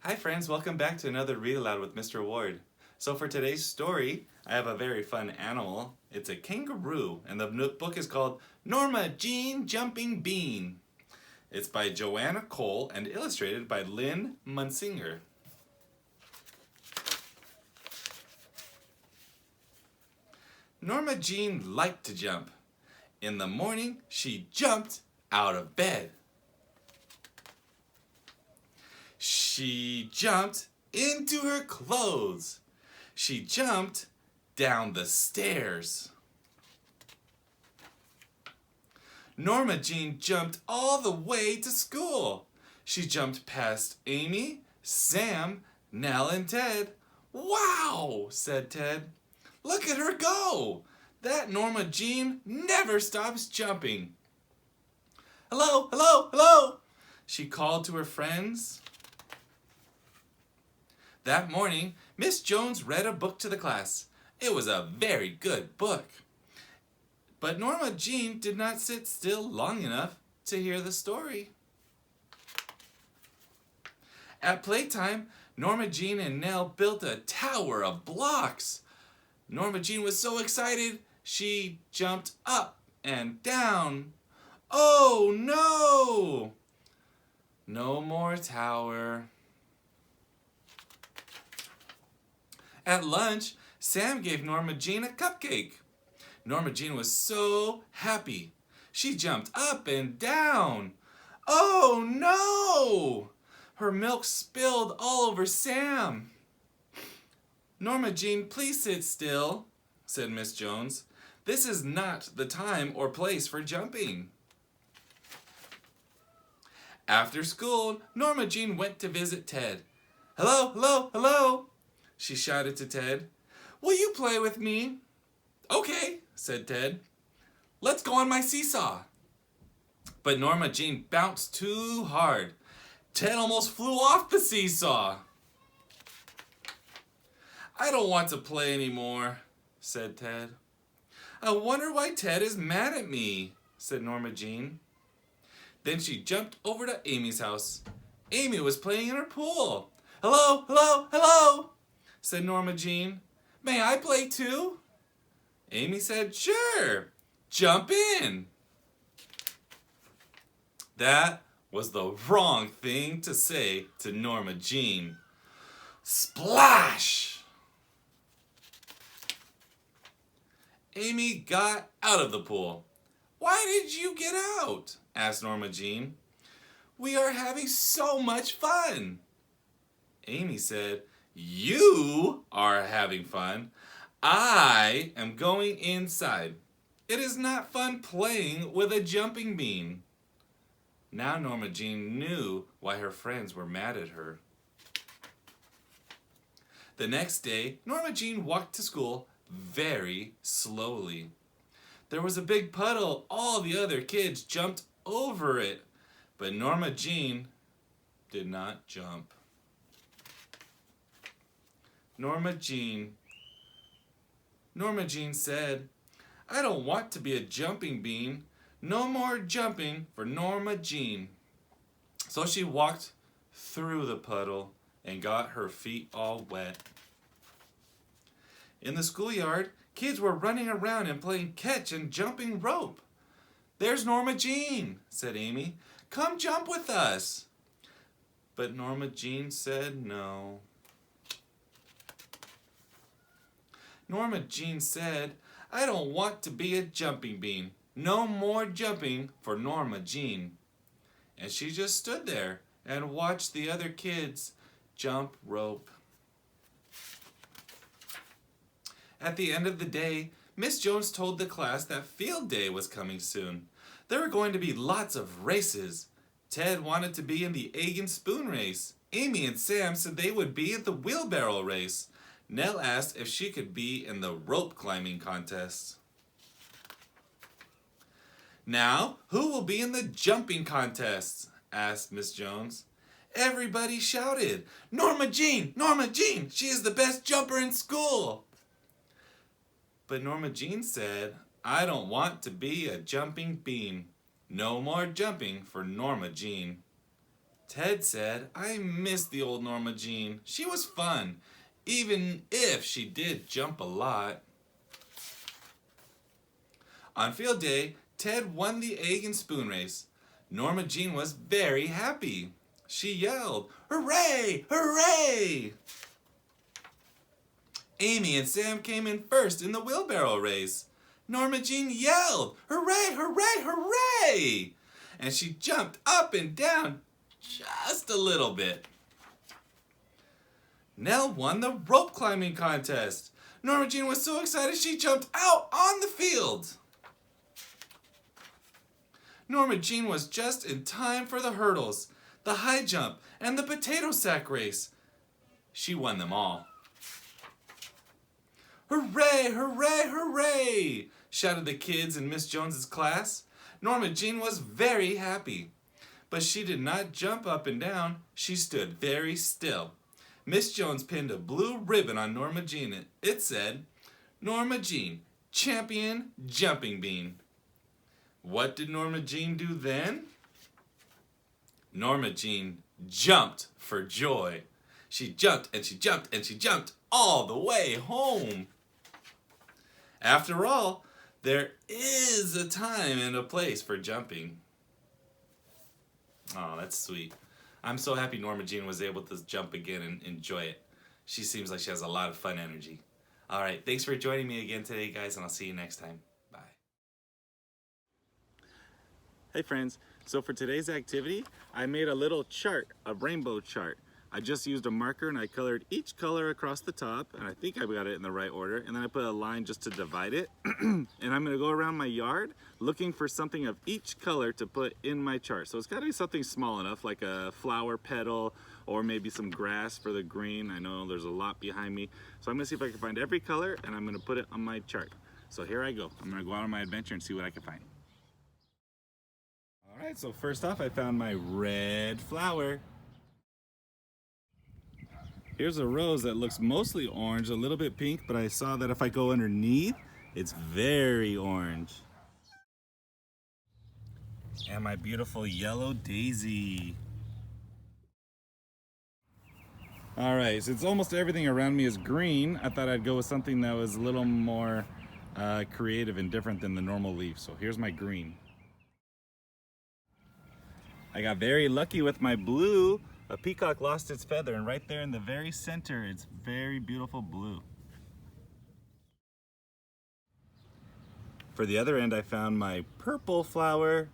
Hi friends, welcome back to another Read Aloud with Mr. Ward. So for today's story, I have a very fun animal. It's a kangaroo, and the book is called Norma Jean Jumping Bean. It's by Joanna Cole and illustrated by Lynn Munsinger. Norma Jean liked to jump. In the morning, she jumped out of bed. She jumped into her clothes. She jumped down the stairs. Norma Jean jumped all the way to school. She jumped past Amy, Sam, Nell, and Ted. "Wow," said Ted. "Look at her go! That Norma Jean never stops jumping." "Hello, hello, hello," she called to her friends. That morning, Miss Jones read a book to the class. It was a very good book. But Norma Jean did not sit still long enough to hear the story. At playtime, Norma Jean and Nell built a tower of blocks. Norma Jean was so excited, she jumped up and down. Oh no! No more tower. At lunch, Sam gave Norma Jean a cupcake. Norma Jean was so happy. She jumped up and down. Oh no! Her milk spilled all over Sam. "Norma Jean, please sit still," said Miss Jones. "This is not the time or place for jumping." After school, Norma Jean went to visit Ted. "Hello, hello, hello," she shouted to Ted. "Will you play with me?" "Okay," said Ted. "Let's go on my seesaw." But Norma Jean bounced too hard. Ted almost flew off the seesaw. "I don't want to play anymore," said Ted. "I wonder why Ted is mad at me," said Norma Jean. Then she jumped over to Amy's house. Amy was playing in her pool. "Hello, hello, hello," said Norma Jean. "May I play too?" Amy said, "Sure, jump in." That was the wrong thing to say to Norma Jean. Splash! Amy got out of the pool. "Why did you get out?" asked Norma Jean. "We are having so much fun." Amy said, "You are having fun. I am going inside. It is not fun playing with a jumping bean." Now Norma Jean knew why her friends were mad at her. The next day, Norma Jean walked to school very slowly. There was a big puddle. All the other kids jumped over it, but Norma Jean did not jump. Norma Jean said, "I don't want to be a jumping bean. No more jumping for Norma Jean." So she walked through the puddle and got her feet all wet. In the schoolyard, kids were running around and playing catch and jumping rope. "There's Norma Jean," said Amy. "Come jump with us." But Norma Jean said no. Norma Jean said, "I don't want to be a jumping bean. No more jumping for Norma Jean." And she just stood there and watched the other kids jump rope. At the end of the day, Miss Jones told the class that field day was coming soon. There were going to be lots of races. Ted wanted to be in the egg and spoon race. Amy and Sam said they would be at the wheelbarrow race. Nell asked if she could be in the rope climbing contest. "Now, who will be in the jumping contest?" asked Miss Jones. Everybody shouted, "Norma Jean! Norma Jean! She is the best jumper in school!" But Norma Jean said, "I don't want to be a jumping bean. No more jumping for Norma Jean." Ted said, I miss the old Norma Jean. She was fun, even if she did jump a lot. On field day, Ted won the egg and spoon race. Norma Jean was very happy. She yelled, "Hooray! Hooray!" Amy and Sam came in first in the wheelbarrow race. Norma Jean yelled, "Hooray! Hooray! Hooray!" And she jumped up and down just a little bit. Nell won the rope climbing contest. Norma Jean was so excited she jumped out on the field. Norma Jean was just in time for the hurdles, the high jump, and the potato sack race. She won them all. "Hooray, hooray, hooray!" shouted the kids in Miss Jones's class. Norma Jean was very happy. But she did not jump up and down. She stood very still. Miss Jones pinned a blue ribbon on Norma Jean. It said, "Norma Jean, Champion Jumping Bean." What did Norma Jean do then? Norma Jean jumped for joy. She jumped and she jumped and she jumped all the way home. After all, there is a time and a place for jumping. Oh, that's sweet. I'm so happy Norma Jean was able to jump again and enjoy it. She seems like she has a lot of fun energy. All right, thanks for joining me again today, guys, and I'll see you next time. Bye. Hey friends, so for today's activity, I made a little chart, a rainbow chart. I just used a marker and I colored each color across the top, and I think I got it in the right order, and then I put a line just to divide it. And I'm gonna go around my yard looking for something of each color to put in my chart. So it's gotta be something small enough, like a flower petal, or maybe some grass for the green. I know there's a lot behind me. So I'm gonna see if I can find every color, and I'm gonna put it on my chart. So here I go. I'm gonna go out on my adventure and see what I can find. All right, so first off, I found my red flower. Here's a rose that looks mostly orange, a little bit pink, but I saw that if I go underneath, it's very orange. And my beautiful yellow daisy. All right, since almost everything around me is green, I thought I'd go with something that was a little more creative and different than the normal leaf. So here's my green. I got very lucky with my blue. A peacock lost its feather, and right there in the very center, it's very beautiful blue. For the other end, I found my purple flower.